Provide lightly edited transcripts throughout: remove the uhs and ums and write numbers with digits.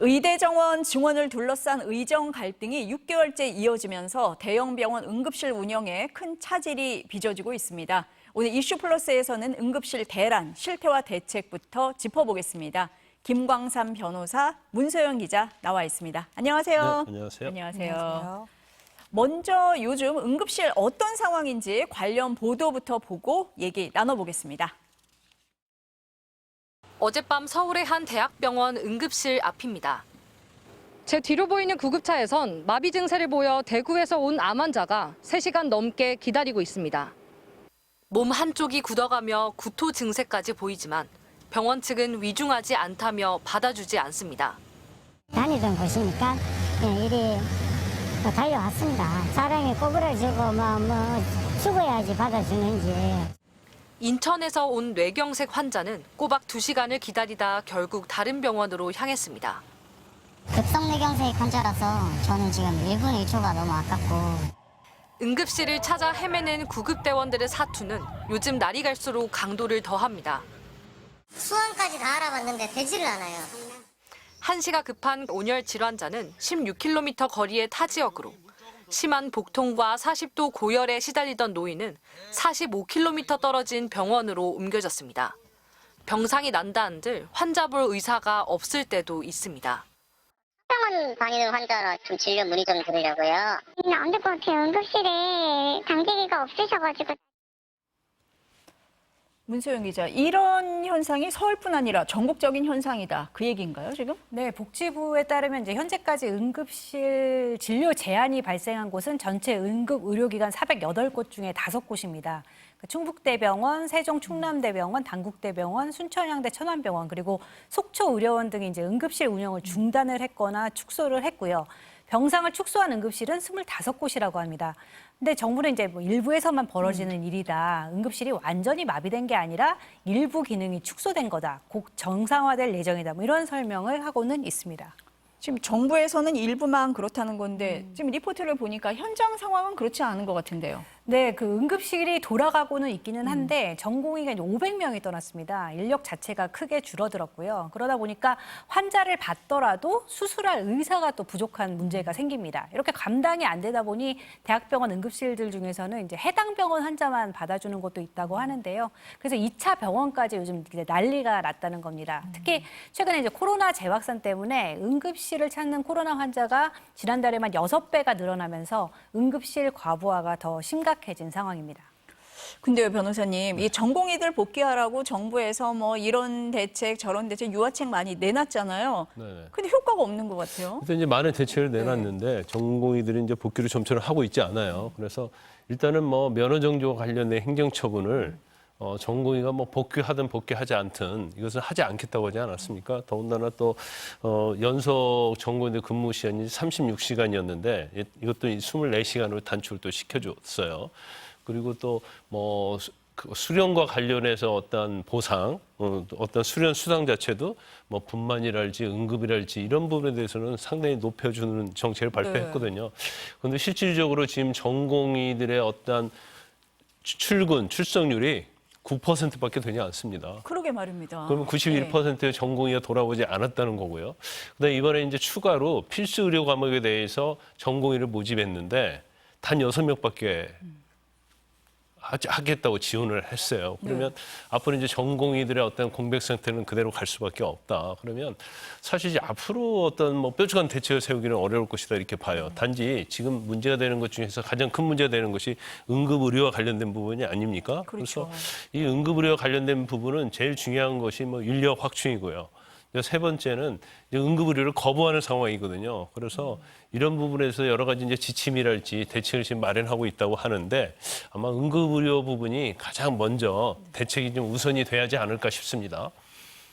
의대 정원 증원을 둘러싼 의정 갈등이 6개월째 이어지면서 대형 병원 응급실 운영에 큰 차질이 빚어지고 있습니다. 오늘 이슈플러스에서는 응급실 대란, 실태와 대책부터 짚어보겠습니다. 김광삼 변호사, 문소영 기자 나와 있습니다. 안녕하세요. 네, 안녕하세요. 안녕하세요. 먼저 요즘 응급실 어떤 상황인지 관련 보도부터 보고 얘기 나눠보겠습니다. 어젯밤 서울의 한 대학병원 응급실 앞입니다. 제 뒤로 보이는 구급차에선 마비 증세를 보여 대구에서 온 암 환자가 3시간 넘게 기다리고 있습니다. 몸 한쪽이 굳어가며 구토 증세까지 보이지만 병원 측은 위중하지 않다며 받아주지 않습니다. 다니던 곳이니까 이리 달려왔습니다. 사람이 꼬부라지고 죽어야지 받아주는지. 인천에서 온 뇌경색 환자는 꼬박 2시간을 기다리다 결국 다른 병원으로 향했습니다. 급성뇌경색 환자라서 저는 지금 1분 1초가 너무 아깝고. 응급실을 찾아 헤매는 구급대원들의 사투는 요즘 날이 갈수록 강도를 더합니다. 수원까지 다 알아봤는데 되지를 않아요. 한시가 급한 온열 질환자는 16km 거리의 타 지역으로, 심한 복통과 40도 고열에 시달리던 노인은 45km 떨어진 병원으로 옮겨졌습니다. 병상이 난다 한들 환자 볼 의사가 없을 때도 있습니다. 병원 다니는 환자라 좀 진료 문의 좀 드리려고요. 안 될 것 같아요. 응급실에 당직이가 없으셔가지고. 문소영 기자, 이런 현상이 서울뿐 아니라 전국적인 현상이다. 그 얘기인가요, 지금? 네, 복지부에 따르면 이제 현재까지 응급실 진료 제한이 발생한 곳은 전체 응급 의료기관 408곳 중에 5곳입니다. 충북대병원, 세종충남대병원, 당국대병원, 순천향대 천안병원, 그리고 속초의료원 등이 이제 응급실 운영을 중단을 했거나 축소를 했고요. 병상을 축소한 응급실은 25곳이라고 합니다. 근데 정부는 이제 일부에서만 벌어지는 일이다. 응급실이 완전히 마비된 게 아니라 일부 기능이 축소된 거다. 곧 정상화될 예정이다. 이런 설명을 하고는 있습니다. 지금 정부에서는 일부만 그렇다는 건데 지금 리포트를 보니까 현장 상황은 그렇지 않은 것 같은데요. 네, 그 응급실이 돌아가고는 있기는 한데 전공의가 이제 500명이 떠났습니다. 인력 자체가 크게 줄어들었고요. 그러다 보니까 환자를 받더라도 수술할 의사가 또 부족한 문제가 생깁니다. 이렇게 감당이 안 되다 보니 대학병원 응급실들 중에서는 이제 해당 병원 환자만 받아주는 곳도 있다고 하는데요. 그래서 2차 병원까지 요즘 이제 난리가 났다는 겁니다. 특히 최근에 이제 코로나 재확산 때문에 응급실을 찾는 코로나 환자가 지난달에만 6배가 늘어나면서 응급실 과부하가 더 심각해진 상황입니다. 근데요, 변호사님, 이 전공의들 복귀하라고 정부에서 뭐 이런 대책, 저런 대책, 유화책 많이 내놨잖아요. 네. 근데 효과가 없는 것 같아요. 그래서 이제 많은 대책을 내놨는데 전공의들이 이제 복귀를 좀처럼 하고 있지 않아요. 그래서 일단은 뭐 면허 정지와 관련된 행정처분을 전공의가 뭐 복귀하든 복귀하지 않든 이것은 하지 않겠다고 하지 않았습니까? 더군다나 또 연속 전공의들 근무 시간이 36시간이었는데 이것도 24시간으로 단축을 또 시켜줬어요. 그리고 또 뭐 수련과 관련해서 어떤 보상, 어떤 수련 수당 자체도 뭐 분만이랄지 응급이랄지 이런 부분에 대해서는 상당히 높여주는 정책을 발표했거든요. 그런데 실질적으로 지금 전공의들의 어떤 출석률이 9%밖에 되지 않습니다. 그러게 말입니다. 그러면 91%의 전공의가 돌아오지 않았다는 거고요. 그다음에 이번에 이제 추가로 필수 의료 과목에 대해서 전공의를 모집했는데 단 6명밖에 하겠다고 지원을 했어요. 그러면 앞으로 이제 전공의들의 어떤 공백 상태는 그대로 갈 수밖에 없다. 그러면 사실 이제 앞으로 어떤 뭐 뾰족한 대책을 세우기는 어려울 것이다 이렇게 봐요. 단지 지금 문제가 되는 것 중에서 가장 큰 문제가 되는 것이 응급 의료와 관련된 부분이 아닙니까? 그렇죠. 그래서 이 응급 의료와 관련된 부분은 제일 중요한 것이 뭐 인력 확충이고요. 세 번째는 이제 응급 의료를 거부하는 상황이거든요. 그래서 이런 부분에서 여러 가지 이제 지침이랄지 대책을 지금 마련하고 있다고 하는데 아마 응급 의료 부분이 가장 먼저 대책이 좀 우선이 돼야지 않을까 싶습니다.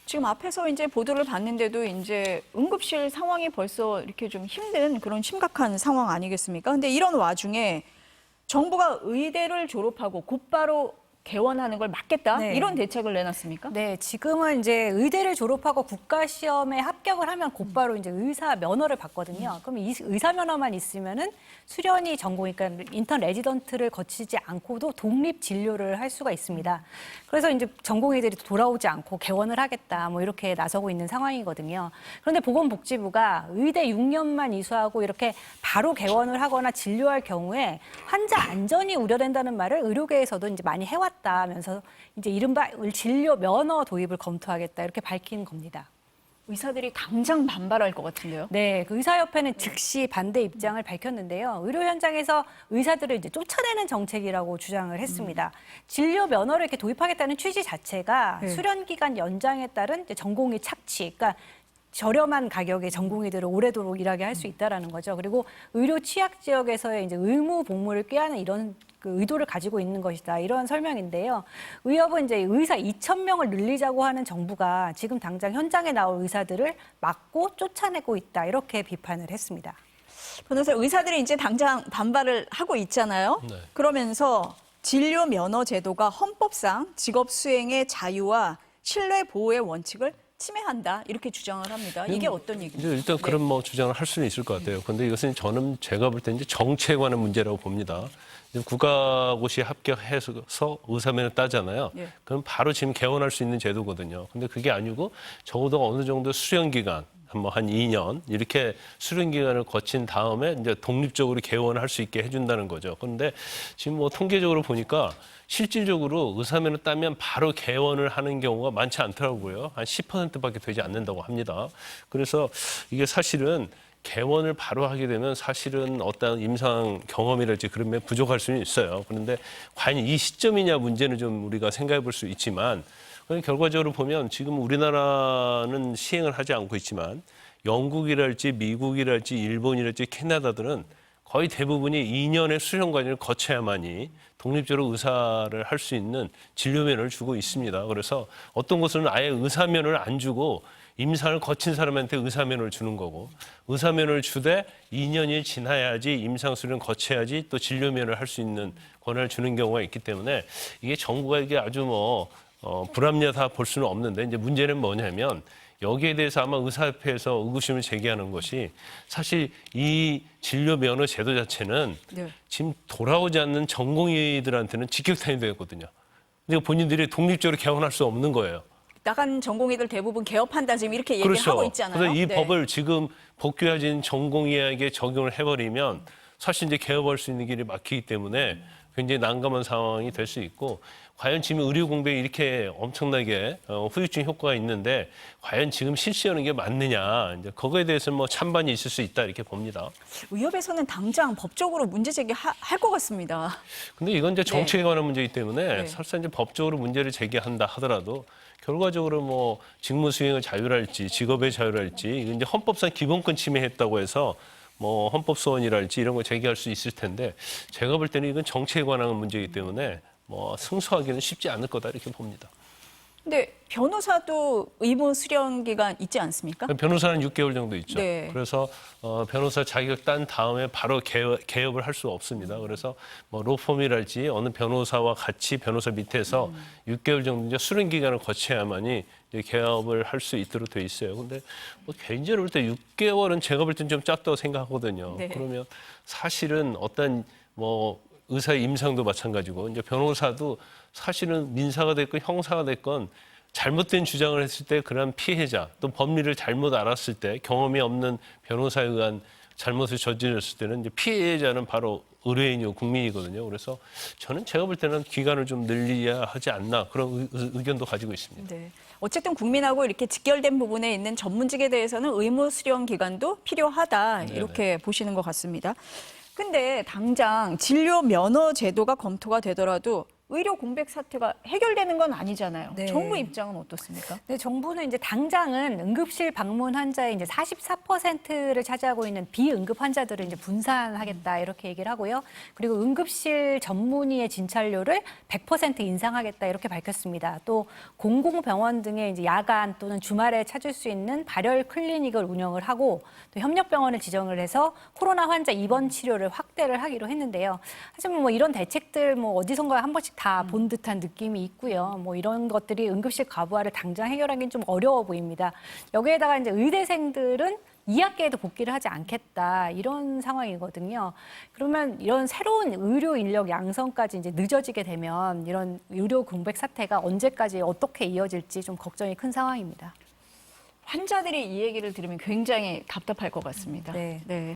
지금 앞에서 이제 보도를 봤는데도 이제 응급실 상황이 벌써 이렇게 좀 힘든 그런 심각한 상황 아니겠습니까? 근데 이런 와중에 정부가 의대를 졸업하고 곧바로 개원하는 걸 막겠다 네. 이런 대책을 내놨습니까? 네, 지금은 이제 의대를 졸업하고 국가시험에 합격을 하면 곧바로 이제 의사 면허를 받거든요. 그럼 이 의사 면허만 있으면은 수련이 전공, 그러니까 인턴 레지던트를 거치지 않고도 독립 진료를 할 수가 있습니다. 그래서 이제 전공의들이 돌아오지 않고 개원을 하겠다, 뭐 이렇게 나서고 있는 상황이거든요. 그런데 보건복지부가 의대 6년만 이수하고 이렇게 바로 개원을 하거나 진료할 경우에 환자 안전이 우려된다는 말을 의료계에서도 이제 많이 해왔다면서 이제 이른바 진료 면허 도입을 검토하겠다 이렇게 밝힌 겁니다. 의사들이 당장 반발할 것 같은데요. 네, 그 의사협회는 즉시 반대 입장을 밝혔는데요. 의료 현장에서 의사들을 이제 쫓아내는 정책이라고 주장을 했습니다. 진료 면허를 이렇게 도입하겠다는 취지 자체가 네. 수련 기간 연장에 따른 이제 전공의 착취, 그러니까 저렴한 가격에 전공의들을 오래도록 일하게 할 수 있다라는 거죠. 그리고 의료 취약 지역에서의 이제 의무 복무를 꾀하는 이런 그 의도를 가지고 있는 것이다. 이런 설명인데요. 의협은 이제 의사 2,000명을 늘리자고 하는 정부가 지금 당장 현장에 나올 의사들을 막고 쫓아내고 있다. 이렇게 비판을 했습니다. 변호사, 의사들이 이제 당장 반발을 하고 있잖아요. 네. 그러면서 진료 면허 제도가 헌법상 직업 수행의 자유와 신뢰 보호의 원칙을 침해한다 이렇게 주장을 합니다. 이게 어떤 이제 얘기입니까? 일단 그런 뭐 주장을 할 수는 있을 것 같아요. 그런데 이것은 제가 볼 때 이제 정치에 관한 문제라고 봅니다. 이제 국가고시 합격해서 의사면허 따잖아요. 예. 그럼 바로 지금 개원할 수 있는 제도거든요. 근데 그게 아니고 적어도 어느 정도 수련 기간 한 2년 이렇게 수련 기간을 거친 다음에 이제 독립적으로 개원할 수 있게 해준다는 거죠. 그런데 지금 뭐 통계적으로 보니까 실질적으로 의사면허 따면 바로 개원을 하는 경우가 많지 않더라고요. 한 10%밖에 되지 않는다고 합니다. 그래서 이게 사실은 개원을 바로 하게 되면 사실은 어떤 임상 경험이랄지 그런 면 부족할 수는 있어요. 그런데 과연 이 시점이냐 문제는 좀 우리가 생각해 볼 수 있지만 결과적으로 보면 지금 우리나라는 시행을 하지 않고 있지만 영국이랄지 미국이랄지 일본이랄지 캐나다들은 거의 대부분이 2년의 수련 과정을 거쳐야만이 독립적으로 의사를 할 수 있는 진료면허를 주고 있습니다. 그래서 어떤 곳은 아예 의사면허를 안 주고 임상을 거친 사람한테 의사면허를 주는 거고 의사면허를 주되 2년이 지나야지 임상수련을 거쳐야지 또 진료면허를 할 수 있는 권한을 주는 경우가 있기 때문에 이게 정부가 이게 아주 불합리하다 볼 수는 없는데 이제 문제는 뭐냐면 여기에 대해서 아마 의사협회에서 의구심을 제기하는 것이 사실 이 진료면허 제도 자체는 네. 지금 돌아오지 않는 전공의들한테는 직격탄이 되거든요. 그러니까 본인들이 독립적으로 개원할 수 없는 거예요. 나간 전공의들 대부분 개업한다 지금 이렇게 얘기를 그렇죠. 하고 있잖아요. 그래서 이 네. 법을 지금 복귀해진 전공의에게 적용을 해버리면 사실 이제 개업할 수 있는 길이 막히기 때문에 굉장히 난감한 상황이 될 수 있고 과연 지금 의료 공백이 이렇게 엄청나게 후유증 효과가 있는데 과연 지금 실시하는 게 맞느냐 이제 그거에 대해서는 뭐 찬반이 있을 수 있다 이렇게 봅니다. 의협에서는 당장 법적으로 문제 제기할 것 같습니다. 근데 이건 이제 정책에 관한 문제이기 때문에 네. 설사 이제 법적으로 문제를 제기한다 하더라도 결과적으로 뭐 직무 수행의 자유랄지 직업의 자유랄지 이건 이제 헌법상 기본권 침해했다고 해서 뭐 헌법 소원이랄지 이런 거 제기할 수 있을 텐데 제가 볼 때는 이건 정치에 관한 문제이기 때문에 뭐 승소하기는 쉽지 않을 거다 이렇게 봅니다. 근데 변호사도 의무 수련 기간 있지 않습니까? 변호사는 6개월 정도 있죠. 네. 그래서 변호사 자격 딴 다음에 바로 개업을 할 수 없습니다. 그래서 뭐 로펌이랄지 어느 변호사와 같이 변호사 밑에서 6개월 정도 이제 수련 기간을 거쳐야만이 이제 개업을 할 수 있도록 돼 있어요. 근데 뭐 개인적으로 볼 때 6개월은 제가 볼 땐 좀 짧다고 생각하거든요. 네. 그러면 사실은 어떤 뭐 의사의 임상도 마찬가지고 이제 변호사도 사실은 민사가 됐건 형사가 됐건 잘못된 주장을 했을 때 그런 피해자 또 법리를 잘못 알았을 때 경험이 없는 변호사에 의한 잘못을 저질렀을 때는 이제 피해자는 바로 의뢰인이고 국민이거든요. 그래서 저는 제가 볼 때는 기간을 좀 늘려야 하지 않나 그런 의견도 가지고 있습니다. 네. 어쨌든 국민하고 이렇게 직결된 부분에 있는 전문직에 대해서는 의무 수련 기간도 필요하다 이렇게 보시는 것 같습니다. 근데 당장 진료 면허 제도가 검토가 되더라도 의료 공백 사태가 해결되는 건 아니잖아요. 네. 정부 입장은 어떻습니까? 네, 정부는 이제 당장은 응급실 방문 환자의 이제 44%를 차지하고 있는 비응급 환자들을 이제 분산하겠다 이렇게 얘기를 하고요. 그리고 응급실 전문의의 진찰료를 100% 인상하겠다 이렇게 밝혔습니다. 또 공공병원 등의 이제 야간 또는 주말에 찾을 수 있는 발열 클리닉을 운영을 하고 또 협력병원을 지정을 해서 코로나 환자 입원 치료를 확대를 하기로 했는데요. 하지만 뭐 이런 대책들 뭐 어디선가 한 번씩 다 본 듯한 느낌이 있고요. 뭐 이런 것들이 응급실 과부하를 당장 해결하기는 좀 어려워 보입니다. 여기에다가 이제 의대생들은 2학기에도 복귀를 하지 않겠다 이런 상황이거든요. 그러면 이런 새로운 의료 인력 양성까지 이제 늦어지게 되면 이런 의료 공백 사태가 언제까지 어떻게 이어질지 좀 걱정이 큰 상황입니다. 환자들이 이 얘기를 들으면 굉장히 답답할 것 같습니다. 네. 네.